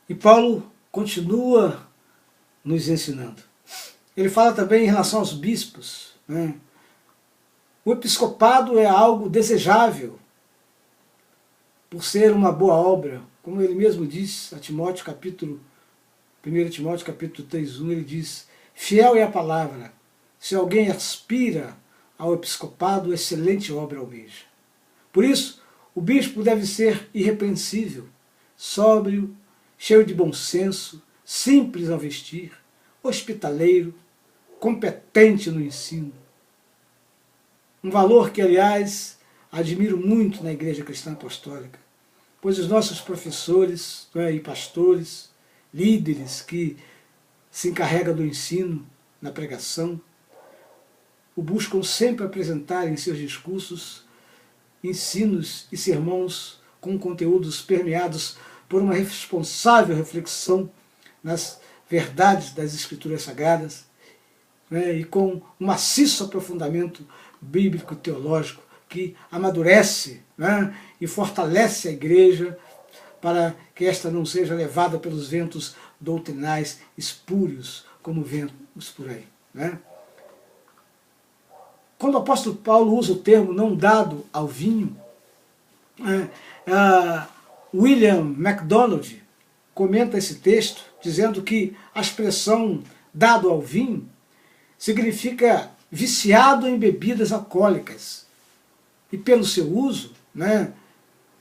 E Paulo continua nos ensinando. Ele fala também em relação aos bispos, né? O episcopado é algo desejável, por ser uma boa obra, como ele mesmo diz a Timóteo, 1 Timóteo capítulo 3:1, ele diz: fiel é a palavra, se alguém aspira ao episcopado, excelente obra almeja. Por isso, o bispo deve ser irrepreensível, sóbrio, cheio de bom senso, simples ao vestir, hospitaleiro, competente no ensino. Um valor que, aliás, admiro muito na Igreja Cristã Apostólica, pois os nossos professores, e pastores, líderes que se encarregam do ensino, na pregação, o buscam sempre apresentar em seus discursos ensinos e sermões com conteúdos permeados por uma responsável reflexão nas verdades das Escrituras Sagradas, e com um maciço aprofundamento bíblico e teológico que amadurece, e fortalece a igreja para que esta não seja levada pelos ventos doutrinais espúrios, como ventos por aí. Quando o apóstolo Paulo usa o termo não dado ao vinho, William MacDonald comenta esse texto dizendo que a expressão dado ao vinho significa viciado em bebidas alcoólicas e pelo seu uso,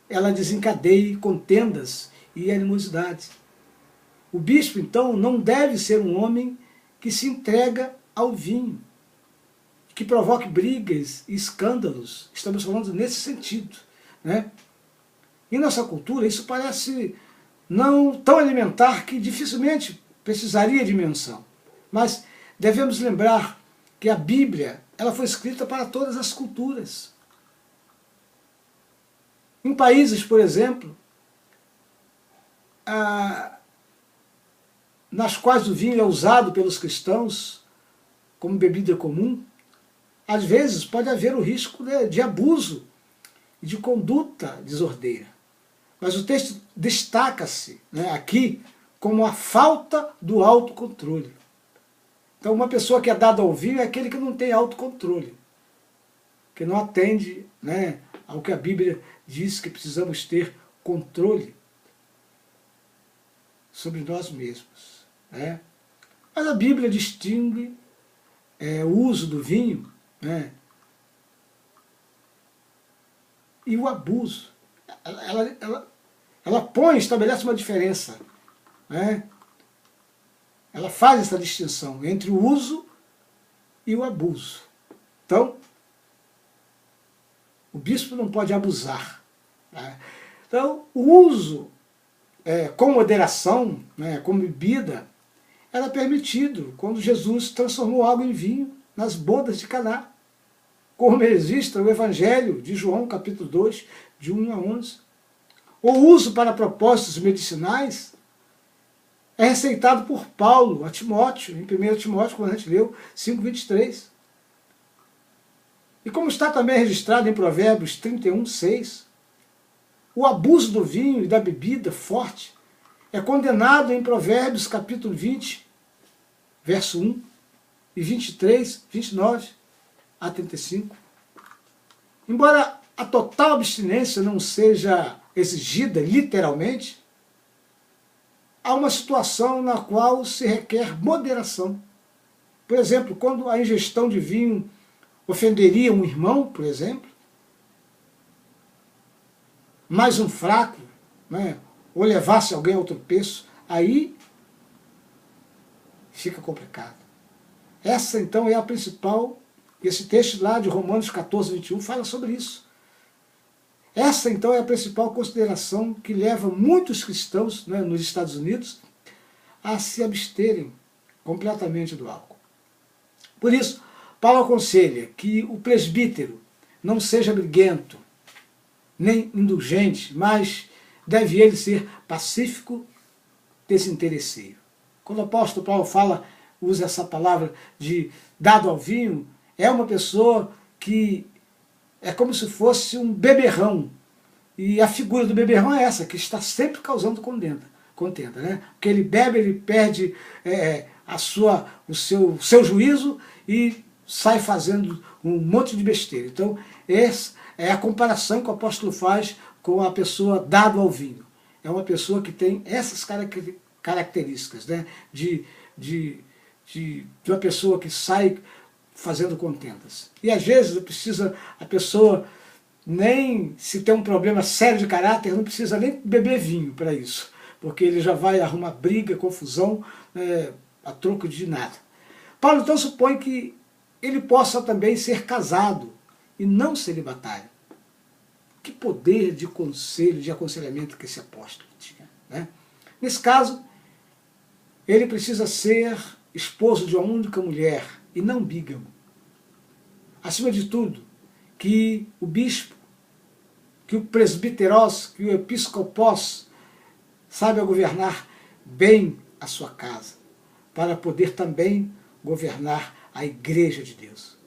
ela desencadeia contendas e animosidade. O bispo, então, não deve ser um homem que se entrega ao vinho, que provoque brigas e escândalos. Estamos falando nesse sentido. Em nossa cultura, isso parece não tão elementar que dificilmente precisaria de menção. Mas devemos lembrar que a Bíblia ela foi escrita para todas as culturas. Em países, por exemplo, nas quais o vinho é usado pelos cristãos como bebida comum, às vezes pode haver o risco de abuso e de conduta desordeira. Mas o texto destaca-se aqui como a falta do autocontrole. Então uma pessoa que é dada ao vinho é aquele que não tem autocontrole, que não atende ao que a Bíblia diz que precisamos ter controle sobre nós mesmos. Mas a Bíblia distingue o uso do vinho e o abuso. Ela estabelece uma diferença. Ela faz essa distinção entre o uso e o abuso. Então, o bispo não pode abusar. Então, o uso com moderação, como bebida, era permitido quando Jesus transformou água em vinho nas bodas de Caná, como registra o Evangelho de João, capítulo 2, de 1 a 11. O uso para propósitos medicinais é receitado por Paulo a Timóteo, em 1 Timóteo, quando a gente leu 5:23. E como está também registrado em Provérbios 31:6, o abuso do vinho e da bebida forte é condenado em Provérbios capítulo 20, verso 1, e 23, 29 a 35. Embora a total abstinência não seja exigida literalmente, há uma situação na qual se requer moderação. Por exemplo, quando a ingestão de vinho ofenderia um irmão, por exemplo, mais um fraco, ou levasse alguém ao tropeço, aí fica complicado. Essa então é a principal, esse texto lá de Romanos 14:21 fala sobre isso. Essa então é a principal consideração que leva muitos cristãos nos Estados Unidos a se absterem completamente do álcool. Por isso, Paulo aconselha que o presbítero não seja briguento, nem indulgente, mas deve ele ser pacífico, desinteresseiro. Quando o apóstolo Paulo usa essa palavra de dado ao vinho, é uma pessoa que é como se fosse um beberrão. E a figura do beberrão é essa, que está sempre causando contenda. contenda, né? Porque ele bebe, ele perde o seu juízo e sai fazendo um monte de besteira. Então, essa é a comparação que o apóstolo faz com a pessoa dada ao vinho. É uma pessoa que tem essas características, né? De uma pessoa que sai fazendo contendas. E às vezes a pessoa, nem se tem um problema sério de caráter, não precisa nem beber vinho para isso, porque ele já vai arrumar briga, confusão, a troco de nada. Paulo então supõe que ele possa também ser casado e não celibatário. Que poder de conselho, de aconselhamento que esse apóstolo tinha, né? Nesse caso, ele precisa ser esposo de uma única mulher e não bígamo. Acima de tudo, que o bispo, que o presbiteros, que o episcopos saiba governar bem a sua casa, para poder também governar a igreja de Deus.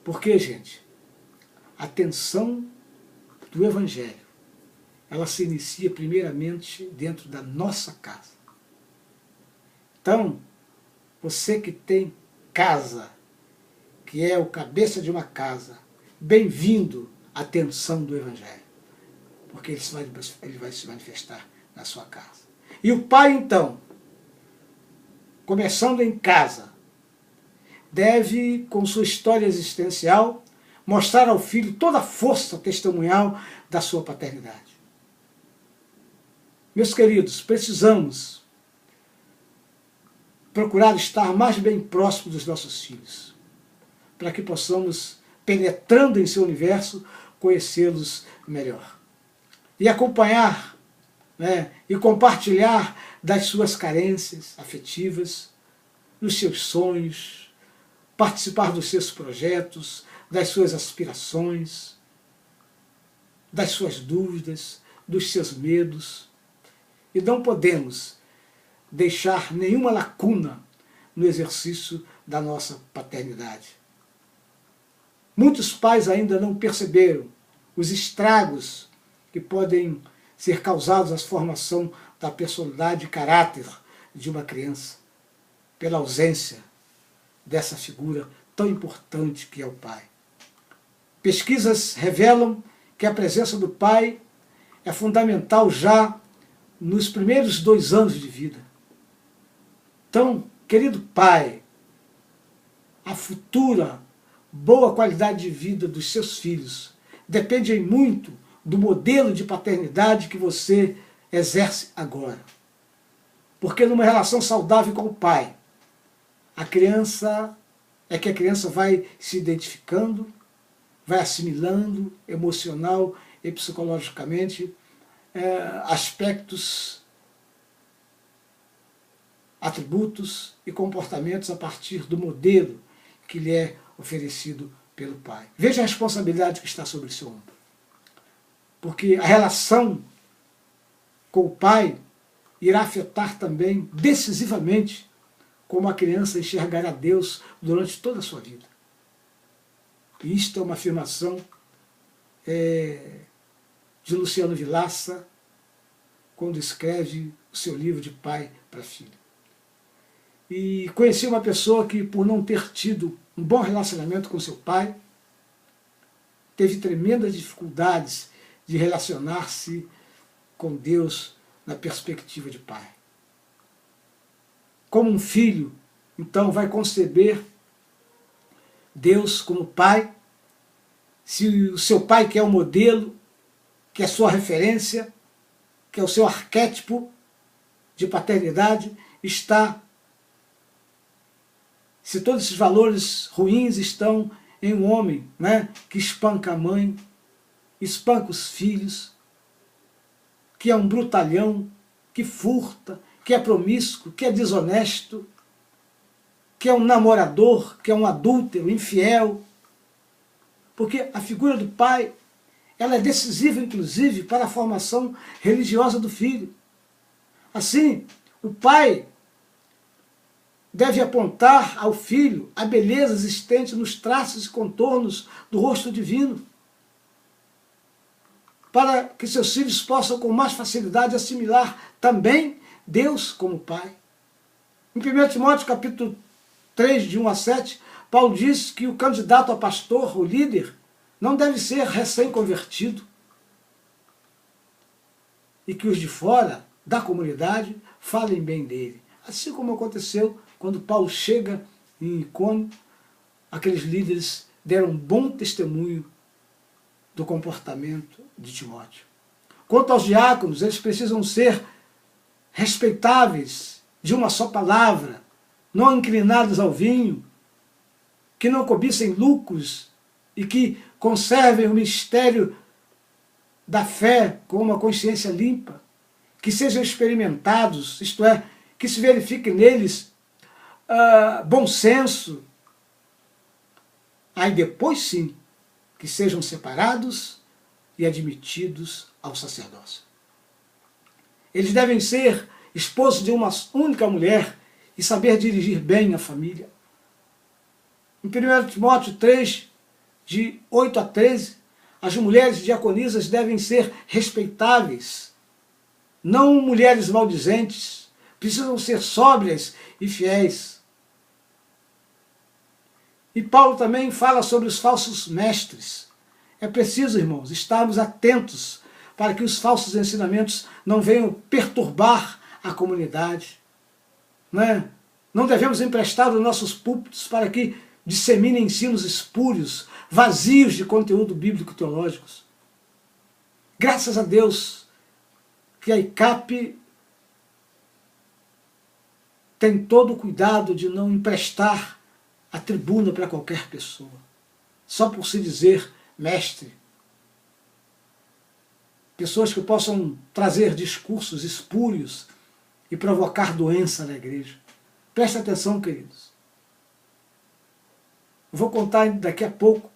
Porque, gente, a tensão do Evangelho, ela se inicia primeiramente dentro da nossa casa. Então, você que tem casa, que é o cabeça de uma casa, bem-vindo à tensão do Evangelho, porque ele vai se manifestar na sua casa. E o pai, então, começando em casa, deve, com sua história existencial, mostrar ao filho toda a força testemunhal da sua paternidade. Meus queridos, precisamos procurar estar mais bem próximo dos nossos filhos, para que possamos, penetrando em seu universo, conhecê-los melhor. E acompanhar, né, e compartilhar das suas carências afetivas, dos seus sonhos, participar dos seus projetos, das suas aspirações, das suas dúvidas, dos seus medos. E não podemos deixar nenhuma lacuna no exercício da nossa paternidade. Muitos pais ainda não perceberam os estragos que podem ser causados à formação da personalidade e caráter de uma criança, pela ausência dessa figura tão importante que é o pai. Pesquisas revelam que a presença do pai é fundamental já nos primeiros 2 anos de vida. Então, querido pai, a futura boa qualidade de vida dos seus filhos depende muito do modelo de paternidade que você exerce agora. Porque numa relação saudável com o pai, a criança vai se identificando, vai assimilando emocional e psicologicamente aspectos, atributos e comportamentos a partir do modelo que lhe é oferecido pelo pai. Veja a responsabilidade que está sobre o seu ombro. Porque a relação com o pai irá afetar também decisivamente como a criança enxergará Deus durante toda a sua vida. E isto é uma afirmação de Luciano Vilaça, quando escreve o seu livro de pai para filho. E conheci uma pessoa que, por não ter tido um bom relacionamento com seu pai, teve tremendas dificuldades de relacionar-se com Deus na perspectiva de pai. Como um filho, então, vai conceber Deus como pai, se o seu pai que é o modelo, que é a sua referência, que é o seu arquétipo de paternidade, se todos esses valores ruins estão em um homem, né, que espanca a mãe, espanca os filhos, que é um brutalhão, que furta, que é promíscuo, que é desonesto, que é um namorador, que é um adúltero, infiel. Porque a figura do pai, ela é decisiva, inclusive, para a formação religiosa do filho. Assim, o pai deve apontar ao filho a beleza existente nos traços e contornos do rosto divino, para que seus filhos possam com mais facilidade assimilar também Deus como Pai. Em 1 Timóteo capítulo 3, de 1 a 7, Paulo diz que o candidato a pastor, o líder, não deve ser recém-convertido e que os de fora da comunidade falem bem dele. Assim como aconteceu quando Paulo chega em Icônio, aqueles líderes deram um bom testemunho do comportamento de Timóteo. Quanto aos diáconos, eles precisam ser respeitáveis, de uma só palavra, não inclinados ao vinho, que não cobicem lucros e que conservem o mistério da fé com uma consciência limpa, que sejam experimentados, isto é, que se verifique neles bom senso. Aí depois sim, que sejam separados e admitidos ao sacerdócio. Eles devem ser esposos de uma única mulher e saber dirigir bem a família. Em 1 Timóteo 3, de 8 a 13, as mulheres diaconisas devem ser respeitáveis, não mulheres maldizentes, precisam ser sóbrias e fiéis. E Paulo também fala sobre os falsos mestres. É preciso, irmãos, estarmos atentos para que os falsos ensinamentos não venham perturbar a comunidade. Não devemos emprestar os nossos púlpitos para que disseminem ensinos espúrios, vazios de conteúdo bíblico teológicos. Graças a Deus que a ICAP tem todo o cuidado de não emprestar a tribuna para qualquer pessoa, só por se dizer mestre. Pessoas que possam trazer discursos espúrios e provocar doença na igreja. Preste atenção, queridos. Eu vou contar daqui a pouco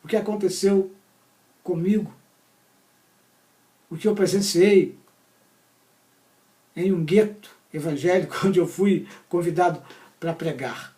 o que aconteceu comigo, o que eu presenciei em um gueto evangélico onde eu fui convidado para pregar.